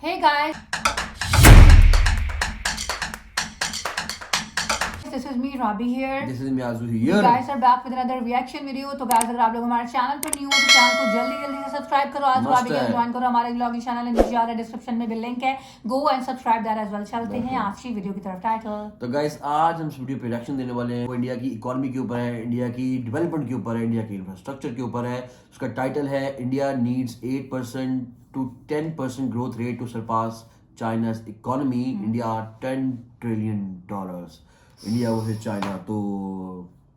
Hey guys, this is me Rabi here. This is Miyazu You here. guys are back with another reaction video. तो guys अगर आप लोग हमारे channel पर new हो तो चैनल को जल्दी से सब्सक्राइब करो। आज मस्त राबी है। ज्वाइन करो हमारे व्लॉगिंग चैनल है, नीचे आ रहा है डिस्क्रिप्शन में भी लिंक है। Go and subscribe that as well. चलते हैं आज की वीडियो की तरफ। टाइटल तो गाइस आज हम इस वीडियो पे रिएक्शन देने वाले हैं। वो इंडिया की इकोनॉमी के ऊपर है, इंडिया की डेवलपमेंट के ऊपर है, इंडिया के इंफ्रास्ट्रक्चर के ऊपर है। उसका टाइटल है India needs 8% to 10% growth rate to surpass China's economy. India $10 trillion. India versus China. तो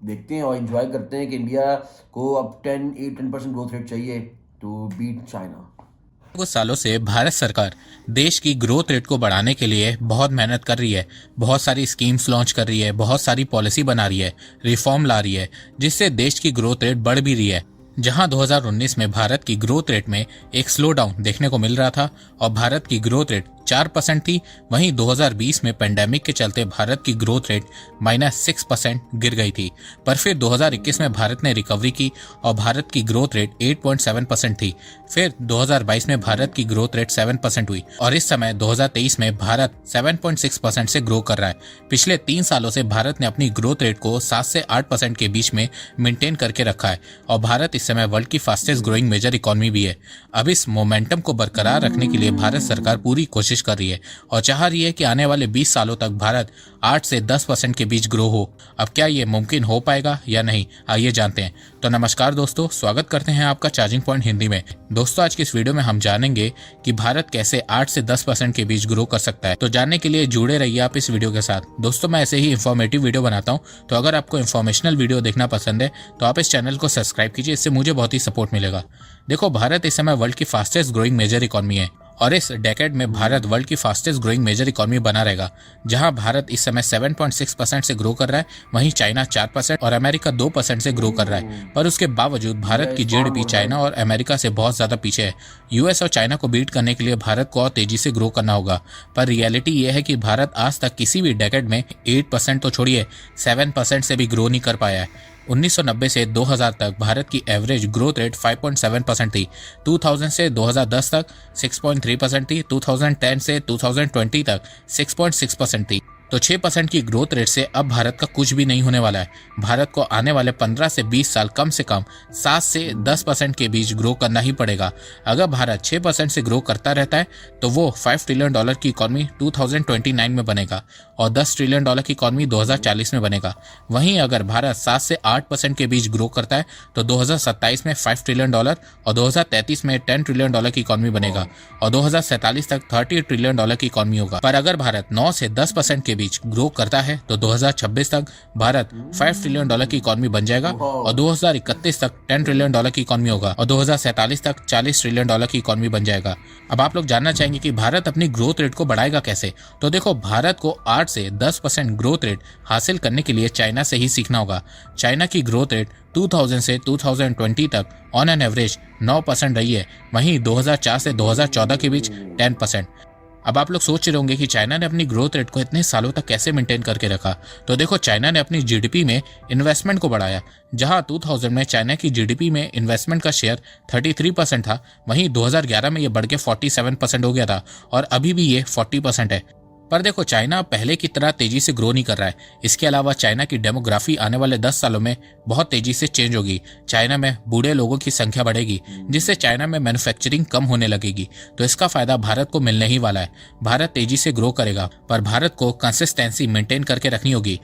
देखते हैं और एंजॉय करते हैं कि इंडिया को अब 10% ग्रोथ रेट चाहिए टू बीट चाइना। कुछ सालों से भारत सरकार देश की ग्रोथ रेट को बढ़ाने के लिए बहुत मेहनत कर रही है, बहुत सारी स्कीम्स लॉन्च कर रही है, बहुत सारी पॉलिसी बना रही है, रिफॉर्म ला रही है, जिससे देश की ग्रोथ रेट बढ़ भी रही है। जहां 2019 में भारत की ग्रोथ रेट में एक स्लो डाउन देखने को मिल रहा था और भारत की ग्रोथ रेट 4% थी, वहीं 2020 में पेंडेमिक के चलते भारत की ग्रोथ रेट -6% गिर गई थी। पर फिर 2021 में भारत ने रिकवरी की और भारत की ग्रोथ रेट 8.7% थी। फिर 2022 में भारत की ग्रोथ रेट 7% हुई और इस समय 2023 में भारत 7.6% से ग्रो कर रहा है। पिछले 3 सालों से भारत ने अपनी ग्रोथ रेट को 7 से 8% के बीच में मेंटेन करके रखा है और भारत इस समय वर्ल्ड की फास्टेस्ट ग्रोइंग मेजर इकोनॉमी भी है। अब इस मोमेंटम को बरकरार रखने के लिए भारत सरकार पूरी कोशिश कर रही है और चाह रही है कि आने वाले 20 सालों तक भारत 8 से 10% के बीच ग्रो हो। अब क्या ये मुमकिन हो पाएगा या नहीं, आइए जानते हैं। तो नमस्कार दोस्तों, स्वागत करते हैं आपका चार्जिंग पॉइंट हिंदी में। दोस्तों आज की इस वीडियो में हम जानेंगे कि भारत कैसे 8 से 10% के बीच ग्रो कर सकता है। तो जानने के लिए जुड़े रहिए आप इस वीडियो के साथ। दोस्तों मैं ऐसे ही इंफॉर्मेटिव वीडियो बनाता हूँ, तो अगर आपको इन्फॉर्मेशनल वीडियो देखना पसंद है तो आप इस चैनल को सब्सक्राइब कीजिए, इससे मुझे बहुत ही सपोर्ट मिलेगा। देखो भारत इस समय वर्ल्ड की फास्टेस्ट ग्रोइंग मेजर इकोनॉमी है और इस डेकेड में भारत वर्ल्ड की फास्टेस्ट ग्रोइंग मेजर इकोनॉमी बना रहेगा। जहां भारत इस समय 7.6% से ग्रो कर रहा है, वहीं चाइना 4% और अमेरिका 2% से ग्रो कर रहा है। पर उसके बावजूद भारत की जीडीपी चाइना और अमेरिका से बहुत ज्यादा पीछे है। यूएस और चाइना को बीट करने के लिए भारत को और तेजी से ग्रो करना होगा। पर रियलिटी यह है कि भारत आज तक किसी भी डेकेड में 8% तो छोड़िए 7% से भी ग्रो नहीं कर पाया है। 1990 से 2000 तक भारत की एवरेज ग्रोथ रेट 5.7% थी। 2000 से 2010 तक 6.3% थी। 2010 से 2020 तक 6.6% थी। तो 6% की ग्रोथ रेट से अब भारत का कुछ भी नहीं होने वाला है। भारत को आने वाले 15 से 20 साल कम से कम 7 से 10% के बीच ग्रो करना ही पड़ेगा। अगर भारत 6% से ग्रो करता रहता है तो वो $5 ट्रिलियन की इकोनॉमी 2029 में बनेगा और $10 ट्रिलियन की इकोनॉमी 2040 में बनेगा। वहीं अगर भारत 7 से 8% के बीच ग्रो करता है तो 2027 में $5 ट्रिलियन और 2033 में $10 ट्रिलियन की इकोनॉमी बनेगा और 2047 तक $30 ट्रिलियन की इकोनॉमी होगा। पर अगर भारत 9 से 10% के बीच ग्रो करता है तो 2026 तक भारत $5 ट्रिलियन की इकोनॉमी बन जाएगा और 2031 तक $10 ट्रिलियन की इकोनॉमी होगा और 2047 तक $40 ट्रिलियन की इकोनॉमी बन जाएगा। अब आप लोग जानना चाहेंगे कि भारत अपनी ग्रोथ रेट को बढ़ाएगा कैसे। तो देखो भारत को 8 से 10% ग्रोथ रेट हासिल करने के लिए चाइना से ही सीखना होगा। चाइना की ग्रोथ रेट 2000 से 2020 तक ऑन एन एवरेज 9% रही है, वहीं 2004 से 2014 के बीच 10%। अब आप लोग सोच रहे होंगे कि चाइना ने अपनी ग्रोथ रेट को इतने सालों तक कैसे मेंटेन करके रखा। तो देखो चाइना ने अपनी जीडीपी में इन्वेस्टमेंट को बढ़ाया। जहां 2000 में चाइना की जीडीपी में इन्वेस्टमेंट का शेयर 33% था, वहीं 2011 में ये बढ़ के 47% हो गया था और अभी भी ये 40% है। पर देखो चाइना पहले की तरह तेजी से ग्रो नहीं कर रहा है। इसके अलावा चाइना की डेमोग्राफी आने वाले 10 सालों में बहुत तेजी से चेंज होगी। चाइना में बूढ़े लोगों की संख्या बढ़ेगी, जिससे चाइना में मैन्युफैक्चरिंग कम होने लगेगी। तो इसका फायदा भारत को मिलने ही वाला है। भारत तेजी से ग्रो करेगा, पर भारत को कंसिस्टेंसी मेंटेन करके रखनी होगी।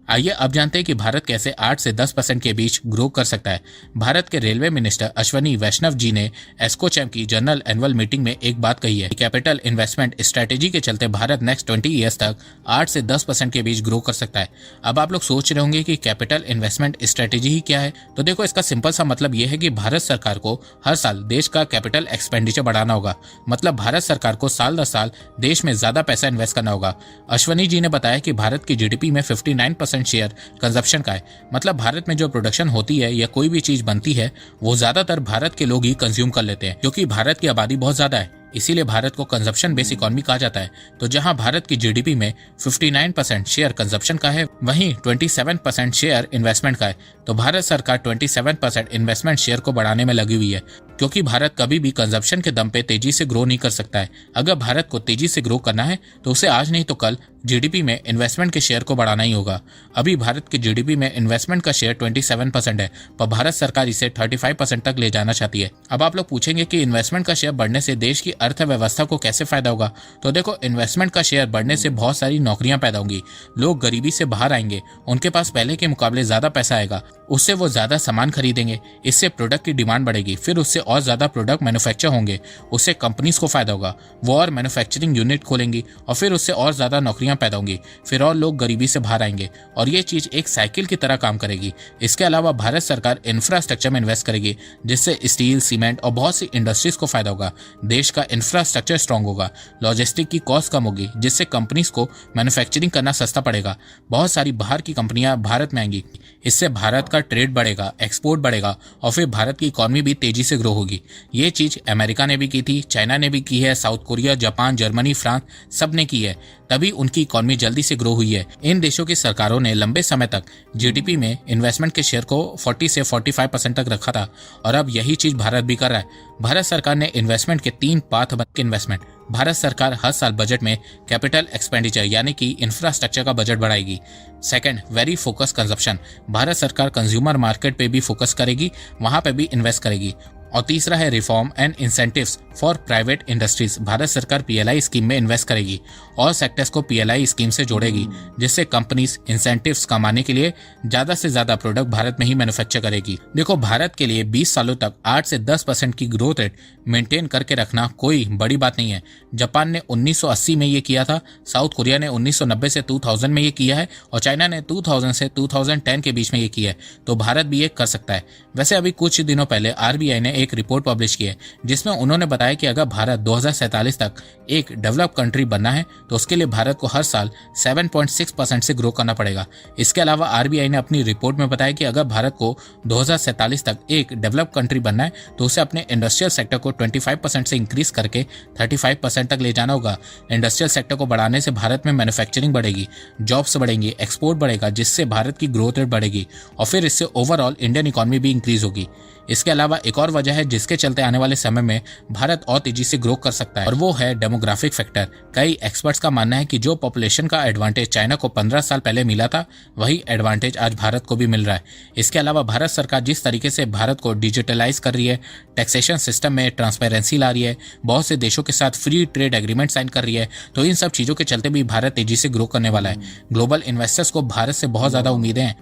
आइए अब जानते हैं कि भारत कैसे 8 से 10% के बीच ग्रो कर सकता है। भारत के रेलवे मिनिस्टर अश्वनी वैष्णव जी ने एस्कोचैम की जनरल एनुअल मीटिंग में एक बात कही है कि कैपिटल इन्वेस्टमेंट स्ट्रेटेजी के चलते भारत नेक्स्ट 20 ईयर्स तक 8 से 10% के बीच ग्रो कर सकता है। अब आप लोग सोच रहे होंगे कि कैपिटल इन्वेस्टमेंट स्ट्रेटेजी ही क्या है। तो देखो इसका सिंपल सा मतलब यह है कि भारत सरकार को हर साल देश का कैपिटल एक्सपेंडिचर बढ़ाना होगा। मतलब भारत सरकार को साल दर साल देश में ज्यादा पैसा इन्वेस्ट करना होगा। अश्वनी जी ने बताया कि भारत की जीडीपी में 59% शेयर कंजप्शन का है। मतलब भारत में जो प्रोडक्शन होती है या कोई भी चीज बनती है वो ज्यादातर भारत के लोग ही कंज्यूम कर लेते हैं, क्योंकि भारत की आबादी बहुत ज्यादा है। इसीलिए भारत को कंजप्शन बेस्ड इकोनॉमी कहा जाता है। तो जहां भारत की जीडीपी में 59% शेयर कंजप्शन का है, वहीं 27% शेयर इन्वेस्टमेंट का है। तो भारत सरकार 27% इन्वेस्टमेंट शेयर को बढ़ाने में लगी हुई है। क्योंकि भारत कभी भी कंजप्शन के दम पे तेजी से ग्रो नहीं कर सकता है। अगर भारत को तेजी से ग्रो करना है तो उसे आज नहीं तो कल जीडीपी में इन्वेस्टमेंट के शेयर को बढ़ाना ही होगा। अभी भारत के जीडीपी में इन्वेस्टमेंट का शेयर 27% है, पर भारत सरकार इसे 35% तक ले जाना चाहती है। अब आप लोग पूछेंगे कि इन्वेस्टमेंट का शेयर बढ़ने से देश की अर्थव्यवस्था को कैसे फायदा होगा। तो देखो, इन्वेस्टमेंट का शेयर बढ़ने से बहुत सारी नौकरियां पैदा होंगी, लोग गरीबी से बाहर आएंगे, उनके पास पहले के मुकाबले ज्यादा पैसा आएगा, उससे वो ज्यादा सामान खरीदेंगे, इससे प्रोडक्ट की डिमांड बढ़ेगी, फिर उससे और ज्यादा प्रोडक्ट मैन्युफैक्चर होंगे, उससे कंपनीज को फायदा होगा, वो और मैन्युफैक्चरिंग यूनिट खोलेंगी और फिर उससे और ज्यादा नौकरियां पैदा होंगी, फिर और लोग गरीबी से बाहर आएंगे और ये चीज एक साइकिल की तरह काम करेगी। इसके अलावा भारत सरकार इंफ्रास्ट्रक्चर में इन्वेस्ट करेगी, जिससे स्टील, सीमेंट और बहुत सी इंडस्ट्रीज को फायदा होगा। देश का इंफ्रास्ट्रक्चर स्ट्रांग होगा, लॉजिस्टिक की कॉस्ट कम होगी, जिससे कंपनीज को मैन्युफैक्चरिंग करना सस्ता पड़ेगा, बहुत सारी बाहर की कंपनियां भारत में आएंगी, इससे भारत का ट्रेड बढ़ेगा, एक्सपोर्ट बढ़ेगा और फिर भारत की इकोनॉमी भी तेजी से ग्रो होगी। ये चीज अमेरिका ने भी की थी, चाइना ने भी की है, south Korea, Japan, Germany, France सब ने की है, तभी उनकी इकोनॉमी जल्दी से ग्रो हुई है। इन देशों की सरकारों ने लंबे समय तक जीडीपी में इन्वेस्टमेंट के शेयर को 40 से 45% तक रखा था और अब यही चीज भारत भी कर रहा है। भारत सरकार ने इन्वेस्टमेंट के 3 पाथ के इन्वेस्टमेंट। भारत सरकार हर साल बजट में कैपिटल एक्सपेंडिचर यानी कि इंफ्रास्ट्रक्चर का बजट बढ़ाएगी। Second, very focus consumption. Bharat सरकार कंज्यूमर मार्केट पे भी फोकस करेगी, वहां पे भी इन्वेस्ट करेगी। और तीसरा है reform and incentives for private industries. Bharat सरकार पीएलआई स्कीम में इन्वेस्ट करेगी और सेक्टर्स को पीएलआई स्कीम से जोड़ेगी, जिससे कंपनीज इंसेंटिव्स कमाने के लिए ज्यादा से ज्यादा प्रोडक्ट भारत में ही मैन्युफैक्चर करेगी। देखो, भारत के लिए 20 सालों तक 8 से 10% की ग्रोथ रेट मेंटेन करके रखना कोई बड़ी बात नहीं है। जापान ने 1980 में ये किया था, साउथ कोरिया ने 1990 से 2000 में ये किया है और चाइना ने 2000 से 2010 के बीच में ये किया है, तो भारत भी ये कर सकता है। वैसे अभी कुछ दिनों पहले आरबीआई ने एक रिपोर्ट पब्लिश की है, जिसमें उन्होंने बताया कि अगर भारत 2047 तक एक डेवलप कंट्री बनना है तो उसके लिए भारत को हर साल 7.6% से ग्रो करना पड़ेगा। इसके अलावा आरबीआई ने अपनी रिपोर्ट में बताया कि अगर भारत को 2047 तक एक डेवलप कंट्री बनना है तो उसे अपने इंडस्ट्रियल सेक्टर को 25% से इंक्रीज करके 35% तक ले जाना होगा। इंडस्ट्रियल सेक्टर को बढ़ाने से भारत में मैन्युफैक्चरिंग बढ़ेगी, जॉब्स बढ़ेंगी, एक्सपोर्ट बढ़ेगा, जिससे भारत की ग्रोथ रेट बढ़ेगी और फिर इससे ओवरऑल इंडियन इकोनॉमी भी इंक्रीज होगी। इसके अलावा एक और वजह है जिसके चलते आने वाले समय में भारत और तेजी से ग्रो कर सकता है, और वो है डेमोग्राफिक फैक्टर। कई एक्सपर्ट्स का मानना है कि जो पॉपुलेशन का एडवांटेज चाइना को 15 साल पहले मिला था, वही एडवांटेज आज भारत को भी मिल रहा है। इसके अलावा भारत सरकार जिस तरीके से भारत को डिजिटलाइज कर रही है, टैक्सेशन सिस्टम में ट्रांसपेरेंसी ला रही है, बहुत से देशों के साथ फ्री ट्रेड एग्रीमेंट साइन कर रही है, तो इन सब चीजों के चलते भी भारत तेजी से ग्रो करने वाला है। ग्लोबल इन्वेस्टर्स को भारत से बहुत ज्यादा उम्मीदें हैं।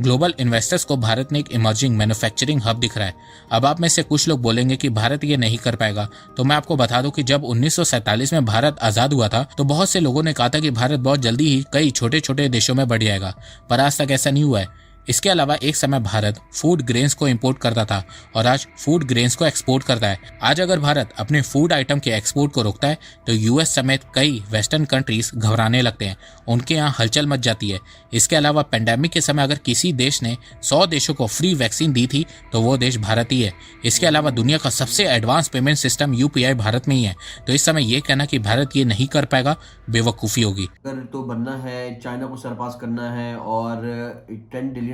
ग्लोबल इन्वेस्टर्स को भारत में एक इमर्जिंग मैन्युफैक्चरिंग हब दिख रहा है। अब आप में से कुछ लोग बोलेंगे कि भारत ये नहीं कर पाएगा, तो मैं आपको बता दूं कि जब 1947 में भारत आजाद हुआ था तो बहुत से लोगों ने कहा था कि भारत बहुत जल्दी ही कई छोटे छोटे देशों में बढ़ जाएगा, पर आज तक ऐसा नहीं हुआ है। इसके अलावा एक समय भारत फूड ग्रेन्स को इंपोर्ट करता था और आज फूड ग्रेन्स को एक्सपोर्ट करता है। आज अगर भारत अपने फूड आइटम के एक्सपोर्ट को रोकता है तो यूएस समेत कई वेस्टर्न कंट्रीज घबराने लगते हैं, उनके यहाँ हलचल मच जाती है। इसके अलावा पेंडेमिक के समय अगर किसी देश ने 100 देशों को फ्री वैक्सीन दी थी तो वो देश भारत ही है। इसके अलावा दुनिया का सबसे advance payment system UPI Bharat में ही है, तो इस समय ये कहना कि भारत ये नहीं कर पाएगा बेवकूफ़ी होगी। अगर तो बनना है, चाइना को सरपास करना है और $10 ट्रिलियन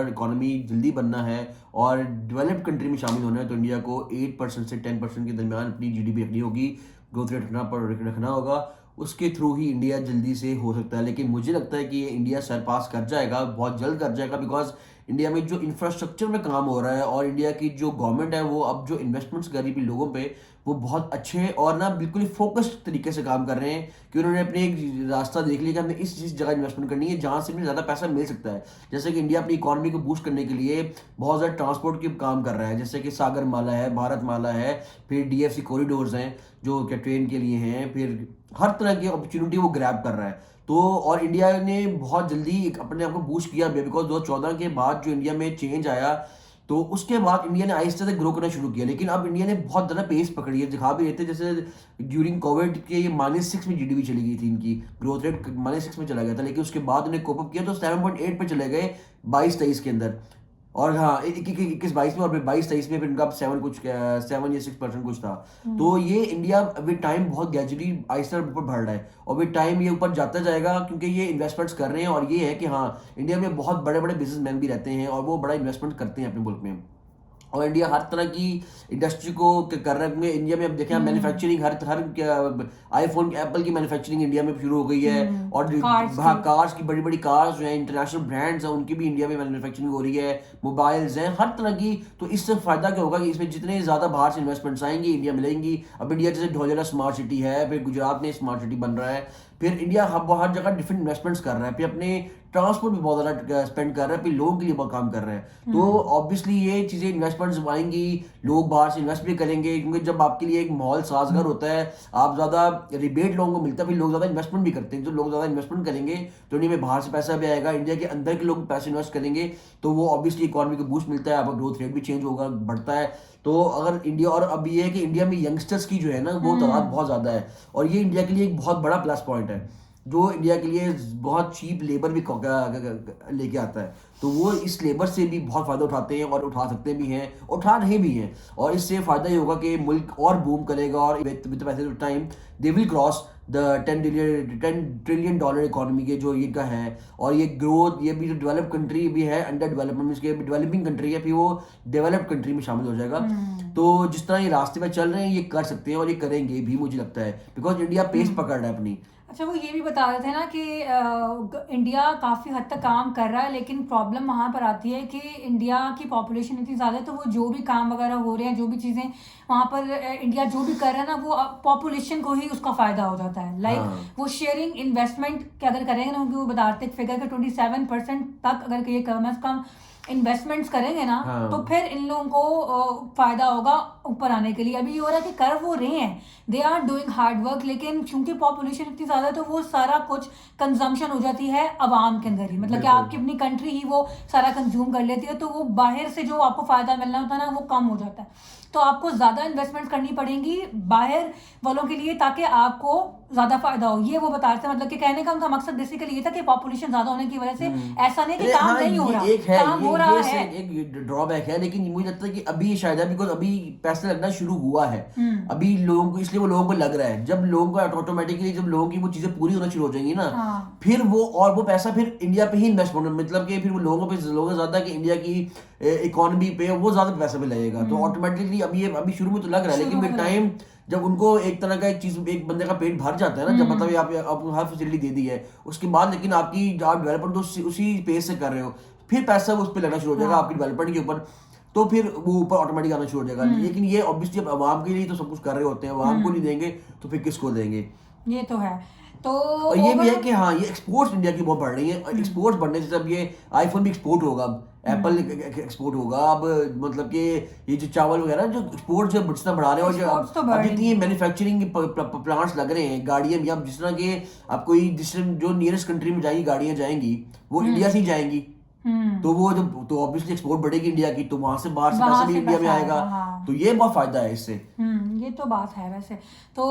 इकोनॉमी जल्दी बनना है और डेवलप्ड कंट्री में शामिल होना है, तो इंडिया को 8% से 10% के दरमियान अपनी जीडीपी रखनी होगी, ग्रोथ रेट रखना होगा। उसके थ्रू ही इंडिया जल्दी से हो सकता है। लेकिन मुझे लगता है कि ये इंडिया सरपास कर जाएगा, बहुत जल्द कर जाएगा, बिकॉज इंडिया में जो इंफ्रास्ट्रक्चर में काम हो रहा है और इंडिया की जो गवर्नमेंट है वो अब जो इन्वेस्टमेंट्स कर रही है लोगों पे, वो बहुत अच्छे और ना बिल्कुल फोकस्ड तरीके से काम कर रहे हैं कि उन्होंने अपने एक रास्ता देख लिया कि हमें इस जगह इन्वेस्टमेंट करनी है जहाँ से हमें ज़्यादा पैसा मिल सकता है। जैसे कि इंडिया अपनी इकोनॉमी को बूस्ट करने के लिए बहुत ज़्यादा ट्रांसपोर्ट के काम कर रहा है, जैसे कि सागर माला है, भारत माला है, फिर डीएफसी कॉरिडोर्स हैं जो कि ट्रेन के लिए हैं, फिर हर तरह की अपॉर्चुनिटी वो ग्रैब कर रहा है। तो और इंडिया ने बहुत जल्दी एक अपने आप को बूस्ट किया बिकॉज 2014 के बाद जो इंडिया में चेंज आया तो उसके बाद इंडिया ने आहिस्ते से ग्रो करना शुरू किया। लेकिन अब इंडिया ने बहुत ज़्यादा पेस पकड़ी है, दिखा भी रहते जैसे ड्यूरिंग कोविड के ये -6 में जीडीपी चली गई थी, इनकी ग्रोथ रेट -6 में चला गया था, लेकिन उसके बाद उन्हें कोप अप किया तो 7.8 पे चले गए 22-23 के अंदर। और हाँ 21-22 में और फिर 22-23 में फिर इनका 7 या 6% कुछ था। तो ये इंडिया विद टाइम बहुत ग्रेजुअली आहिस्ता ऊपर बढ़ रहा है और विद टाइम ये ऊपर जाता जाएगा क्योंकि ये इन्वेस्टमेंट्स कर रहे हैं। और ये है कि हाँ इंडिया में बहुत बड़े बड़े बिजनेसमैन भी रहते हैं और वो बड़ा इन्वेस्टमेंट करते हैं अपने मुल्क में। और इंडिया हर तरह की इंडस्ट्री को कर रहा है। इंडिया में अब देखें मैन्युफैक्चरिंग हर आईफोन एप्पल की मैन्युफैक्चरिंग इंडिया में शुरू हो गई है। और कार्स की बड़ी बड़ी कार्स जो है इंटरनेशनल ब्रांड्स हैं उनकी भी इंडिया में मैन्युफैक्चरिंग हो रही है, मोबाइल्स हैं, हर तरह की। तो इससे फायदा क्या होगा कि इसमें जितने ज्यादा बाहर से इन्वेस्टमेंट्स आएंगी इंडिया मिलेंगी। अब इंडिया जैसे ढोलेरा स्मार्ट सिटी है, फिर गुजरात में स्मार्ट सिटी बन रहा है, फिर इंडिया हर जगह डिफरेंट इन्वेस्टमेंट्स कर रहा है, फिर अपने ट्रांसपोर्ट भी बहुत ज़्यादा स्पेंड कर रहा है, फिर लोगों के लिए बहुत काम कर रहा है। तो ऑब्वियसली ये चीज़ें इन्वेस्टमेंट्स आएंगी, लोग बाहर से इन्वेस्ट भी करेंगे, क्योंकि जब आपके लिए एक माहौल साजगार होता है, आप ज़्यादा रिबेट लोगों को मिलता है, फिर लोग ज़्यादा इन्वेस्टमेंट भी करते हैं। जो लोग ज़्यादा इन्वेस्टमेंट करेंगे तो इंडिया में बाहर से पैसा भी आएगा, इंडिया के अंदर के लोग पैसे इन्वेस्ट करेंगे, तो वो ऑब्वियसली इकॉनमी को बूस्ट मिलता है, आपका ग्रोथ रेट भी चेंज होगा, बढ़ता है। तो अगर इंडिया, और अब ये है कि इंडिया में यंगस्टर्स की जो है ना वो तादाद बहुत ज़्यादा है, और ये इंडिया के लिए एक बहुत बड़ा प्लस पॉइंट है, जो इंडिया के लिए बहुत चीप लेबर भी लेके आता है। तो वो इस लेबर से भी बहुत फ़ायदा उठाते हैं और उठा सकते भी हैं, उठा रहे भी हैं। और इससे फ़ायदा ये होगा कि मुल्क और बूम करेगा, और विद पैसे time they will cross the 10 trillion dollar economy के जो ये का है। और ये ग्रोथ, ये भी जो डेवलप कंट्री भी है, अंडर डेवलपमेंट के डेवलपिंग कंट्री है, फिर वो डेवलप्ड कंट्री में शामिल हो जाएगा। तो जिस तरह ये रास्ते पे चल रहे हैं ये कर सकते हैं, और ये करेंगे भी, मुझे लगता है, बिकॉज इंडिया पेस पकड़ रहा है अपनी। अच्छा, वो ये भी बता रहे थे ना कि इंडिया काफ़ी हद तक काम कर रहा है, लेकिन प्रॉब्लम वहाँ पर आती है कि इंडिया की पॉपुलेशन इतनी ज़्यादा है, तो वो जो भी काम वगैरह हो रहे हैं, जो भी चीज़ें वहाँ पर इंडिया जो भी कर रहा है ना, वो पॉपुलेशन को ही उसका फ़ायदा हो जाता है। लाइक वो शेयरिंग इन्वेस्टमेंट के अगर करेंगे ना, उनकी वो बताते फिगर के 27% तक अगर ये कम से कम इन्वेस्टमेंट्स करेंगे ना, तो फिर इन लोगों को फायदा होगा ऊपर आने के लिए। अभी ये हो रहा है कि कर वो रहे हैं, they are doing hard work, लेकिन क्योंकि पॉपुलेशन इतनी ज्यादा है तो वो सारा कुछ कंजम्पशन हो जाती है अवाम के अंदर ही, मतलब कि आपकी अपनी कंट्री ही वो सारा कंज्यूम कर लेती है, तो वो बाहर से जो आपको फायदा मिलना होता है ना वो कम हो जाता है। तो आपको ज्यादा इन्वेस्टमेंट करनी पड़ेंगी बाहर वालों के लिए, ताकि आपको ज्यादा फायदा हो। ये वो बता रहे थे, मतलब कि कहने का उनका मकसद बेसिकली ये था कि पॉपुलेशन ज्यादा होने की वजह से ऐसा नहीं कि काम नहीं हो रहा, काम हो रहा है। एक ड्रॉबैक है, लेकिन मुझे लगता है कि अभी शायद है, बिकॉज अभी पैसा लगना शुरू हुआ है अभी लोगों को, इसलिए वो लोगों को लग रहा है। जब लोगों को ऑटोमेटिकली, जब लोगों की वो चीजें पूरी होना शुरू हो जाएंगी ना, फिर वो, और वो पैसा फिर इंडिया पे ही इन्वेस्ट होना, मतलब कि फिर वो लोगों पे ज्यादा कि इंडिया की इकोनॉमी पे वो ज्यादा पैसा भी लगेगा। तो ऑटोमेटिकली अभी शुरू में तो लग रहा है, लेकिन विद टाइम जब उनको एक तरह का एक बंदे का पेट भर जाता है ना, जब मतलब आप हर फैसिलिटी दे दी है, उसके बाद लेकिन आप डेवलपमेंट तो उसी पेस से कर रहे हो, फिर पैसा उस पर लगना शुरू हो जाएगा आपकी डेवलपमेंट के ऊपर, तो फिर वो ऊपर ऑटोमेटिक आना शुरू हो जाएगा। लेकिन ये ऑब्वियसली अवाम के लिए तो सब कुछ कर रहे होते हैं, अवाम को नहीं देंगे तो फिर किसको देंगे? ये तो है। तो और ये भी है कि हाँ, ये एक्सपोर्ट्स इंडिया की बहुत बढ़ रही है, एक्सपोर्ट्स बढ़ने से अब ये आईफोन भी एक्सपोर्ट होगा, अब एप्पल एक्सपोर्ट होगा, अब मतलब कि ये जो चावल वगैरह जो एक्सपोर्ट जो जितना बढ़ा रहे हैं, और जो अब जितनी मैन्युफैक्चरिंग प्लांट्स लग रहे हैं, गाड़ियां भी, अब जिस तरह के आप कोई जो नियरेस्ट कंट्री में जाएंगी गाड़ियां जाएंगी वो इंडिया से ही जाएंगी, तो वो जब तो ऑब्वियसली एक्सपोर्ट बढ़ेगी इंडिया की, तो वहां से बाहर से पैसा भी इंडिया में आएगा। तो ये बहुत फायदा है इससे। ये तो बात है वैसे। तो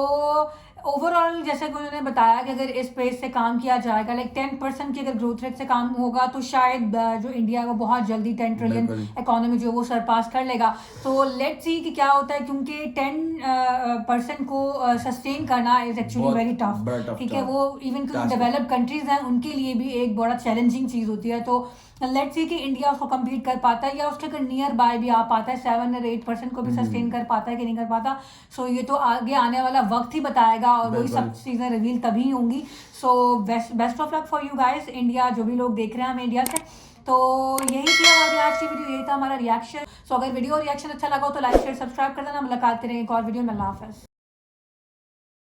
ओवरऑल जैसे कि उन्होंने बताया कि अगर इस पेस से काम किया जाएगा, लाइक 10% की अगर ग्रोथ रेट से काम होगा, तो शायद जो इंडिया है वो बहुत जल्दी 10 ट्रिलियन इकोनॉमी जो वो सरपास कर लेगा। तो लेट्स सी कि क्या होता है, क्योंकि 10% को सस्टेन करना इज एक्चुअली वेरी टफ, ठीक है। वो इवन डेवलप्ड कंट्रीज हैं उनके लिए भी एक बड़ा चैलेंजिंग चीज होती है। तो लेट्स सी कि इंडिया उसको कम्पीट कर पाता है, या उसके अगर नियर बाय भी आ पाता है, 7 और 8% को भी सस्टेन कर पाता है कि नहीं कर पाता। सो ये तो आगे आने वाला वक्त ही बताएगा, और वही सब चीज़ें रिवील तभी होंगी। So best of luck for you guys, India जो भी लोग देख रहे हैं हमें इंडिया से। तो यही थी हमारी आज की वीडियो, यही था हमारा रिएक्शन। सो अगर वीडियो रिएक्शन अच्छा लगा हो तो लाइक शेयर सब्सक्राइब कर देना। मुलाकात करेंगे एक और वीडियो में। अल्लाह हाफ़िज़।